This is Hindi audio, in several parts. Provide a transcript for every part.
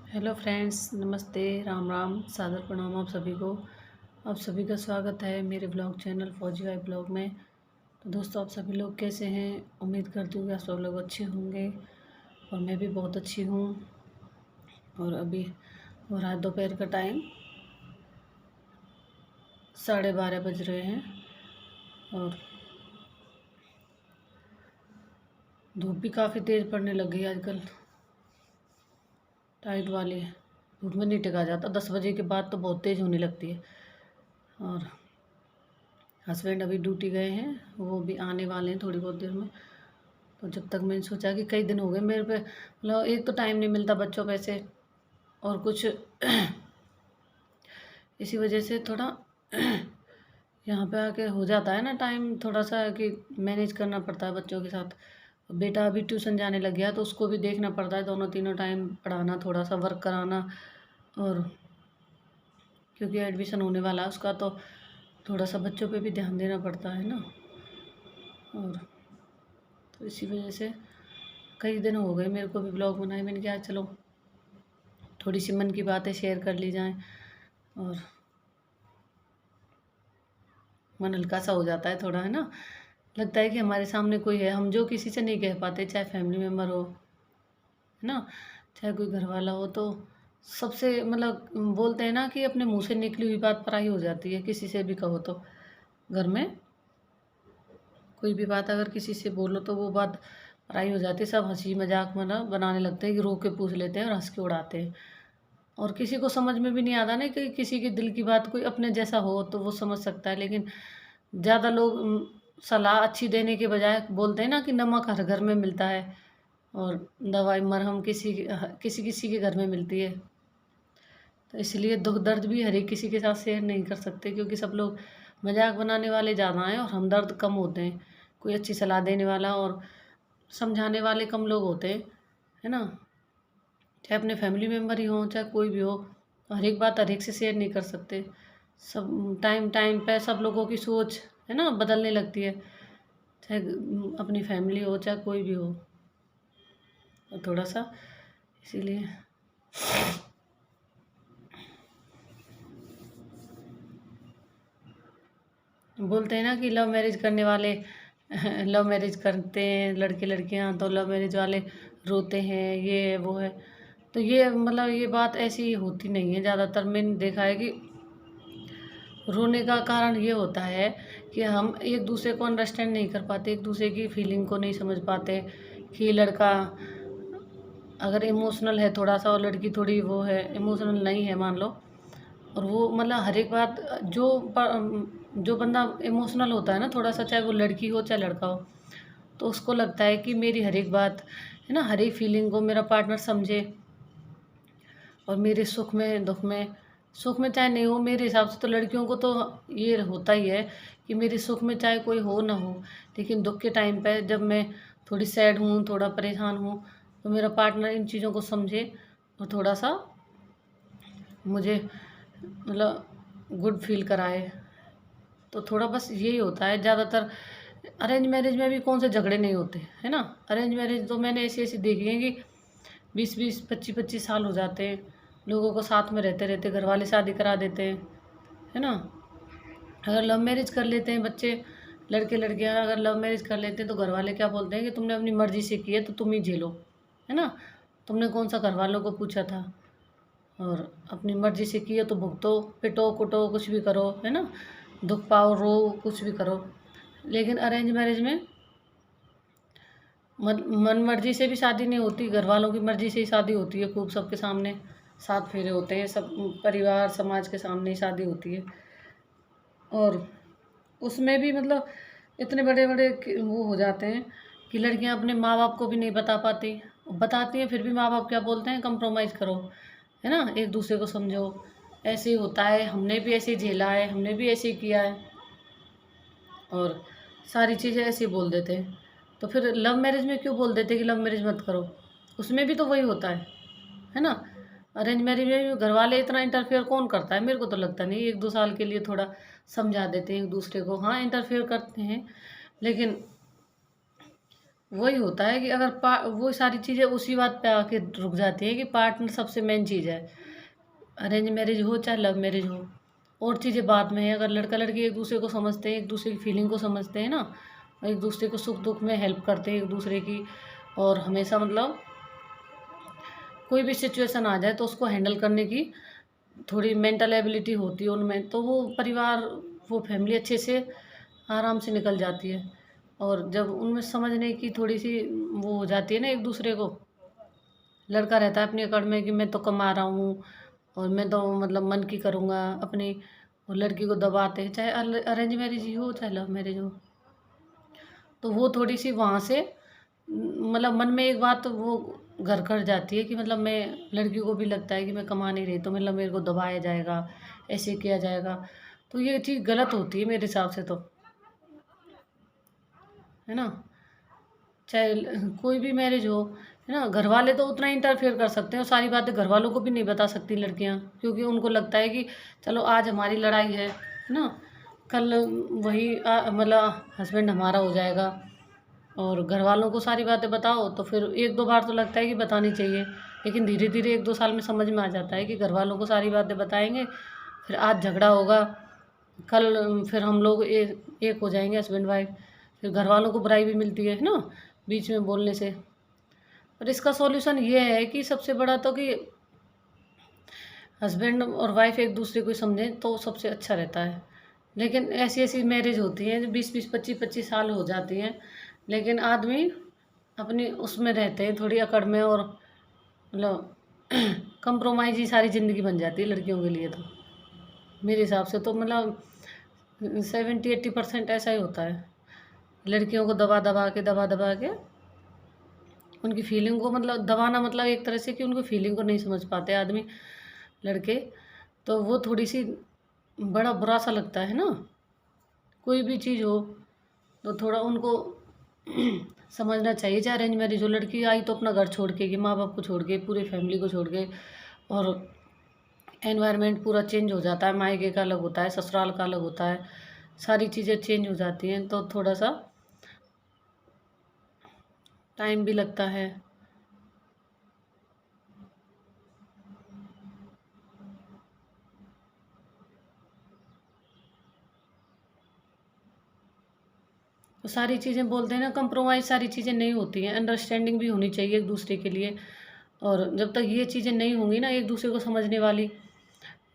हेलो फ्रेंड्स, नमस्ते, राम राम, सादर प्रणाम आप सभी को। आप सभी का स्वागत है मेरे ब्लॉग चैनल फौजी भाई ब्लॉग में। तो दोस्तों, आप सभी लोग कैसे हैं? उम्मीद करती हूँ कि आप सब लोग अच्छे होंगे और मैं भी बहुत अच्छी हूँ। और अभी हो रहा है दोपहर का टाइम, 12:30 बज रहे हैं और धूप भी काफ़ी तेज़ पड़ने लग गई आजकल, टाइट वाली। धूप में नहीं टिका जाता, 10 बजे के बाद तो बहुत तेज़ होने लगती है। और हस्बैंड अभी ड्यूटी गए हैं, वो भी आने वाले हैं थोड़ी बहुत देर में। तो जब तक मैंने सोचा कि कई दिन हो गए मेरे पे, मतलब एक तो टाइम नहीं मिलता बच्चों पे से और कुछ इसी वजह से थोड़ा यहाँ पे आके हो जाता है ना टाइम थोड़ा सा कि मैनेज करना पड़ता है बच्चों के साथ। बेटा अभी ट्यूशन जाने लग गया तो उसको भी देखना पड़ता है, दोनों तीनों टाइम पढ़ाना, थोड़ा सा वर्क कराना। और क्योंकि एडमिशन होने वाला है उसका, तो थोड़ा सा बच्चों पे भी ध्यान देना पड़ता है ना। और तो इसी वजह से कई दिन हो गए मेरे को भी ब्लॉग बनाए। मैंने कहा चलो थोड़ी सी मन की बातें शेयर कर ली जाएं और मन हल्का सा हो जाता है थोड़ा, है ना। लगता है कि हमारे सामने कोई है, हम जो किसी से नहीं कह पाते, चाहे फैमिली मेम्बर हो, है ना, चाहे कोई घर वाला हो। तो सबसे मतलब बोलते हैं ना कि अपने मुंह से निकली हुई बात पराई हो जाती है, किसी से भी कहो तो। घर में कोई भी बात अगर किसी से बोलो तो वो बात पराई हो जाती है। सब हंसी मजाक मतलब बनाने लगते हैं कि रो के पूछ लेते हैं और हंस के उड़ाते हैं। और किसी को समझ में भी नहीं आता ना कि किसी के दिल की बात कोई अपने जैसा हो तो वो समझ सकता है। लेकिन ज़्यादा लोग सलाह अच्छी देने के बजाय बोलते हैं ना कि नमक हर घर में मिलता है और दवाई मरहम किसी किसी किसी के घर में मिलती है। तो इसलिए दुख दर्द भी हर एक किसी के साथ शेयर नहीं कर सकते, क्योंकि सब लोग मजाक बनाने वाले ज़्यादा हैं और हमदर्द कम होते हैं। कोई अच्छी सलाह देने वाला और समझाने वाले कम लोग होते हैं, है ना। चाहे अपने फैमिली मेम्बर ही हों, चाहे कोई भी हो, हर एक बात हर एक से शेयर नहीं कर सकते। सब टाइम टाइम पे सब लोगों की सोच, है ना, बदलने लगती है। चाहे अपनी फैमिली हो, चाहे कोई भी हो। तो थोड़ा सा इसीलिए बोलते हैं ना कि लव मैरिज करने वाले लव मैरिज करते हैं लड़के लड़कियां, तो लव मैरिज वाले रोते हैं, ये है वो है। तो ये मतलब ये बात ऐसी होती नहीं है। ज़्यादातर मैंने देखा है कि रोने का कारण ये होता है कि हम एक दूसरे को अंडरस्टैंड नहीं कर पाते, एक दूसरे की फीलिंग को नहीं समझ पाते। कि लड़का अगर इमोशनल है थोड़ा सा और लड़की थोड़ी वो है, इमोशनल नहीं है मान लो, और वो मतलब हर एक बात जो बंदा इमोशनल होता है ना थोड़ा सा, चाहे वो लड़की हो चाहे लड़का हो, तो उसको लगता है कि मेरी हर एक बात, है ना, हर एक फीलिंग को मेरा पार्टनर समझे और मेरे सुख में दुख में, सुख में चाहे नहीं हो, मेरे हिसाब से तो लड़कियों को तो ये होता ही है कि मेरे सुख में चाहे कोई हो ना हो, लेकिन दुख के टाइम पे जब मैं थोड़ी सैड हूँ, थोड़ा परेशान हूँ, तो मेरा पार्टनर इन चीज़ों को समझे और थोड़ा सा मुझे मतलब गुड फील कराए। तो थोड़ा बस यही होता है ज़्यादातर। अरेंज मैरिज में भी कौन से झगड़े नहीं होते, है ना। अरेंज मैरिज तो मैंने ऐसी ऐसी देखी है कि 20-20 25-25 साल हो जाते हैं लोगों को साथ में रहते रहते, घर वाले शादी करा देते हैं, है ना। अगर लव मैरिज कर लेते हैं बच्चे, लड़के लड़कियां अगर लव मैरिज कर लेते हैं तो घर वाले क्या बोलते हैं कि तुमने अपनी मर्जी से की है तो तुम ही झेलो, है ना। तुमने कौन सा घर वालों को पूछा था, और अपनी मर्जी से किए तो भुगतो, पिटो कुटो कुछ भी करो, है ना, दुख पाओ रो कुछ भी करो। लेकिन अरेंज मैरिज में मन मर्जी से भी शादी नहीं होती, घर वालों की मर्जी से ही शादी होती है। खूब सबके सामने 7 फेरे होते हैं, सब परिवार समाज के सामने ही शादी होती है। और उसमें भी मतलब इतने बड़े बड़े वो हो जाते हैं कि लड़कियां अपने माँ बाप को भी नहीं बता पाती, बताती हैं फिर भी माँ बाप क्या बोलते हैं, कंप्रोमाइज़ करो, है ना, एक दूसरे को समझो। ऐसे ही होता है, हमने भी ऐसे ही झेला है, हमने भी ऐसे ही किया है, और सारी चीज़ें ऐसे ही बोल देते हैं। तो फिर लव मैरिज में क्यों बोल देते कि लव मैरिज मत करो, उसमें भी तो वही होता है ना। अरेंज मैरिज में भी घर वाले इतना इंटरफेयर कौन करता है, मेरे को तो लगता नहीं। 1-2 साल के लिए थोड़ा समझा देते हैं एक दूसरे को, हाँ इंटरफेयर करते हैं, लेकिन वही होता है कि अगर वो सारी चीज़ें उसी बात पे आके रुक जाती हैं कि पार्टनर सबसे मेन चीज़ है। अरेंज मैरिज हो चाहे लव मैरिज हो, और चीज़ें बाद में है। अगर लड़का लड़की एक दूसरे को समझते हैं, एक दूसरे की फीलिंग को समझते हैं ना, एक दूसरे को सुख दुख में हेल्प करते हैं एक दूसरे की, और हमेशा मतलब कोई भी सिचुएशन आ जाए तो उसको हैंडल करने की थोड़ी मेंटल एबिलिटी होती है उनमें, तो वो परिवार, वो फैमिली अच्छे से आराम से निकल जाती है। और जब उनमें समझने की थोड़ी सी वो हो जाती है ना एक दूसरे को, लड़का रहता है अपनी अकड़ में कि मैं तो कमा रहा हूँ और मैं तो मतलब मन की करूँगा अपनी, और लड़की को दबाते हैं, चाहे अरेंज मैरिज ही हो चाहे लव मैरिज हो। तो वो थोड़ी सी वहाँ से मतलब मन में एक बात वो घर कर जाती है कि मतलब मैं, लड़की को भी लगता है कि मैं कमा नहीं रही तो मतलब मेरे को दबाया जाएगा, ऐसे किया जाएगा। तो ये चीज़ गलत होती है मेरे हिसाब से तो, है ना। चाहे कोई भी मैरिज हो, है ना, घर वाले तो उतना इंटरफेयर कर सकते हैं और सारी बातें घर वालों को भी नहीं बता सकती लड़कियां, क्योंकि उनको लगता है कि चलो आज हमारी लड़ाई है ना, कल वही मतलब हस्बैंड हमारा हो जाएगा। और घर वालों को सारी बातें बताओ तो फिर एक दो बार तो लगता है कि बतानी चाहिए, लेकिन धीरे धीरे एक दो साल में समझ में आ जाता है कि घर वालों को सारी बातें बताएंगे, फिर आज झगड़ा होगा, कल फिर हम लोग एक हो जाएंगे हस्बैंड वाइफ, फिर घर वालों को बुराई भी मिलती है ना बीच में बोलने से। और इसका सॉल्यूशन ये है कि सबसे बड़ा तो कि हस्बैंड और वाइफ एक दूसरे को समझें तो सबसे अच्छा रहता है। लेकिन ऐसी ऐसी मैरिज होती हैं जो 20-20 25-25 साल हो जाती हैं, लेकिन आदमी अपनी उसमें रहते हैं थोड़ी अकड़ में, और मतलब कंप्रोमाइज़ ही सारी ज़िंदगी बन जाती है लड़कियों के लिए तो, मेरे हिसाब से तो मतलब 70-80% ऐसा ही होता है। लड़कियों को दबा दबा के उनकी फीलिंग को, मतलब दबाना मतलब एक तरह से कि उनको फीलिंग को नहीं समझ पाते आदमी, लड़के। तो वो थोड़ी सी बड़ा बुरा सा लगता है ना, कोई भी चीज़ हो तो थोड़ा उनको समझना चाहिए। चाहे अरेंज मैरिज हो, लड़की आई तो अपना घर छोड़ के, कि माँ बाप को छोड़ के, पूरी फैमिली को छोड़ के, और एनवायरनमेंट पूरा चेंज हो जाता है, मायके का अलग होता है, ससुराल का अलग होता है, सारी चीज़ें चेंज हो जाती हैं, तो थोड़ा सा टाइम भी लगता है। तो सारी चीज़ें बोलते हैं ना, कंप्रोमाइज़ सारी चीज़ें नहीं होती हैं, अंडरस्टैंडिंग भी होनी चाहिए एक दूसरे के लिए। और जब तक ये चीज़ें नहीं होंगी ना एक दूसरे को समझने वाली,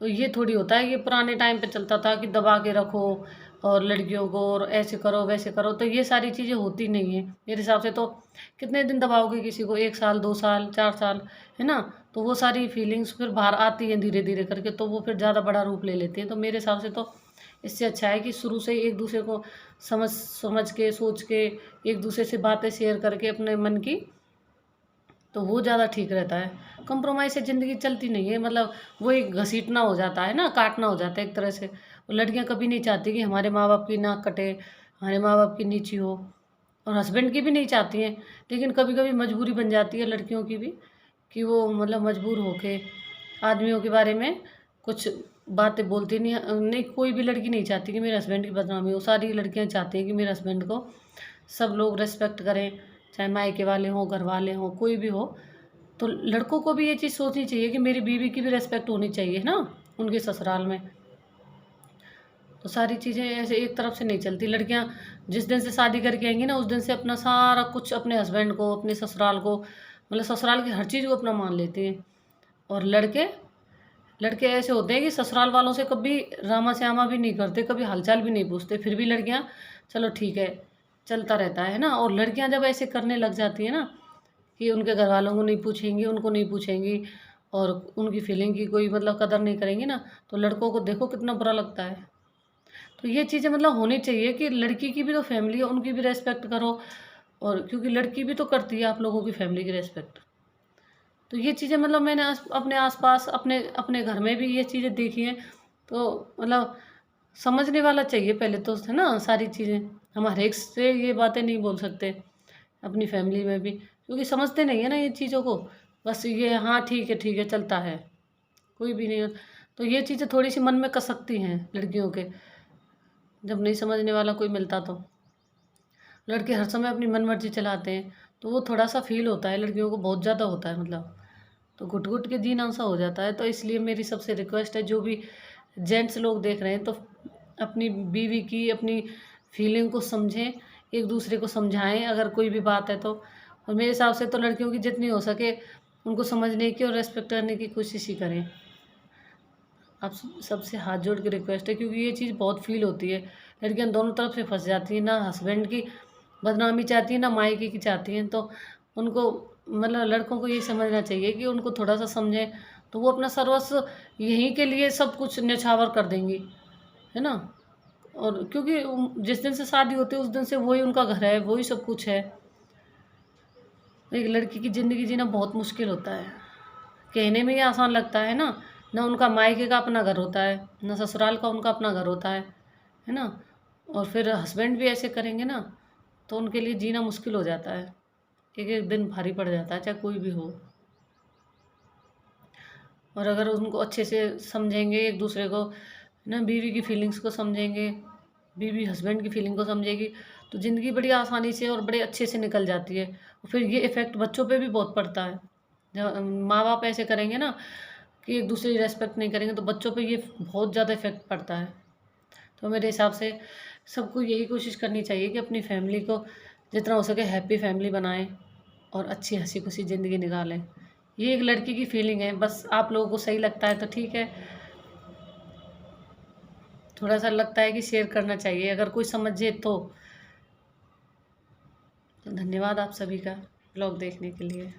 तो ये थोड़ी होता है कि पुराने टाइम पे चलता था कि दबा के रखो और लड़कियों को, और ऐसे करो वैसे करो, तो ये सारी चीज़ें होती नहीं है मेरे हिसाब से तो। कितने दिन दबाओगे किसी को, 1 साल 2 साल 4 साल, है ना। तो वो सारी फीलिंग्स फिर बाहर आती हैं धीरे धीरे करके, तो वो फिर ज़्यादा बड़ा रूप ले लेती हैं। तो मेरे हिसाब से तो इससे अच्छा है कि शुरू से ही एक दूसरे को समझ समझ के, सोच के, एक दूसरे से बातें शेयर करके अपने मन की, तो वो ज़्यादा ठीक रहता है। कंप्रोमाइज़ से ज़िंदगी चलती नहीं है, मतलब वही घसीटना हो जाता है ना, काटना हो जाता है एक तरह से। और लड़कियां कभी नहीं चाहती कि हमारे माँ बाप की नाक कटे, हमारे माँ बाप की नीची हो, और हस्बैंड की भी नहीं चाहती हैं। लेकिन कभी कभी मजबूरी बन जाती है लड़कियों की भी, कि वो मतलब मजबूर होके आदमियों के बारे में कुछ बातें बोलती नहीं। नहीं, कोई भी लड़की नहीं चाहती कि मेरे हस्बैंड की बदनामी हो, सारी लड़कियां चाहती हैं कि मेरे हस्बैंड को सब लोग रेस्पेक्ट करें, चाहे मायके वाले हों, घर वाले हों, कोई भी हो। तो लड़कों को भी ये चीज़ सोचनी चाहिए कि मेरी बीवी की भी रेस्पेक्ट होनी चाहिए ना उनके ससुराल में। तो सारी चीज़ें ऐसे एक तरफ से नहीं चलती। लड़कियां जिस दिन से शादी करके आएंगी ना, उस दिन से अपना सारा कुछ अपने हस्बैंड को, अपने ससुराल को, मतलब ससुराल की हर चीज़ को अपना मान लेती हैं। और लड़के लड़के ऐसे होते हैं कि ससुराल वालों से कभी रामा श्यामा भी नहीं करते, कभी हालचाल भी नहीं पूछते, फिर भी लड़कियां चलो ठीक है, चलता रहता है ना। और लड़कियां जब ऐसे करने लग जाती है ना कि उनके घर वालों को नहीं पूछेंगी, उनको नहीं पूछेंगी, और उनकी फीलिंग की कोई मतलब कदर नहीं करेंगी ना, तो लड़कों को देखो कितना बुरा लगता है। तो ये चीज़ें मतलब होनी चाहिए कि लड़की की भी तो फैमिली है, उनकी भी रेस्पेक्ट करो। और क्योंकि लड़की भी तो करती है आप लोगों की फैमिली की रेस्पेक्ट। तो ये चीज़ें मतलब मैंने अपने आसपास, अपने अपने घर में भी ये चीज़ें देखी हैं। तो मतलब समझने वाला चाहिए पहले तो, है ना, सारी चीज़ें। हम हर एक से ये बातें नहीं बोल सकते अपनी फैमिली में भी, क्योंकि समझते नहीं है ना ये चीज़ों को। बस ये हाँ ठीक है चलता है, कोई भी नहीं तो ये चीज़ें थोड़ी सी मन में कसकती हैं लड़कियों के, जब नहीं समझने वाला कोई मिलता तो। लड़के हर समय अपनी मनमर्जी चलाते हैं, तो वो थोड़ा-सा फ़ील होता है, लड़कियों को बहुत ज़्यादा होता है मतलब। तो घुट-घुट के जीना सा हो जाता है, तो इसलिए मेरी सबसे रिक्वेस्ट है, जो भी जेंट्स लोग देख रहे हैं, तो अपनी बीवी की अपनी फीलिंग को समझें, एक-दूसरे को समझाएँ अगर कोई भी बात है तो। और मेरे हिसाब से तो लड़कियों की जितनी हो सके उनको समझने की और रिस्पेक्ट करने की कोशिश ही करें। आप सबसे हाथ जोड़ के रिक्वेस्ट है, क्योंकि ये चीज़ बहुत फ़ील होती है। लड़कियाँ दोनों तरफ से फँस जाती हैं, ना हस्बैंड की बदनामी चाहती हैं, ना मायके की चाहती हैं। तो उनको मतलब लड़कों को ये समझना चाहिए कि उनको थोड़ा-सा समझें, तो वो अपना सर्वस्व यहीं के लिए सब कुछ न्यौछावर कर देंगी, है ना? और क्योंकि जिस दिन से शादी होती है उस दिन से वही उनका घर है, वही सब कुछ है। एक लड़की की ज़िंदगी जीना बहुत मुश्किल होता है। कहने में ही आसान लगता है ना, ना उनका मायके का अपना घर होता है, ना ससुराल का उनका अपना घर होता है ना? और फिर हस्बैंड भी ऐसे करेंगे ना, तो उनके लिए जीना मुश्किल हो जाता है। एक-एक दिन भारी पड़ जाता है, चाहे कोई भी हो। और अगर उनको अच्छे से समझेंगे एक-दूसरे को, ना बीवी की फीलिंग्स को समझेंगे, बीवी हस्बैंड की फीलिंग को समझेगी, तो ज़िंदगी बड़ी आसानी से और बड़े अच्छे से निकल जाती है। और फिर ये इफ़ेक्ट बच्चों पे भी बहुत पड़ता है। जब माँ-बाप ऐसे करेंगे ना कि एक-दूसरे की रिस्पेक्ट नहीं करेंगे, तो बच्चों पे ये बहुत ज़्यादा इफ़ेक्ट पड़ता है। तो मेरे हिसाब से सबको यही कोशिश करनी चाहिए कि अपनी फैमिली को जितना हो सके हैप्पी फैमिली बनाएँ और अच्छी हँसी-खुशी ज़िंदगी निकालें। ये एक लड़की की फीलिंग है, बस आप लोगों को सही लगता है तो ठीक है। थोड़ा-सा लगता है कि शेयर करना चाहिए, अगर कोई समझे तो। तो धन्यवाद आप सभी का ब्लॉग देखने के लिए।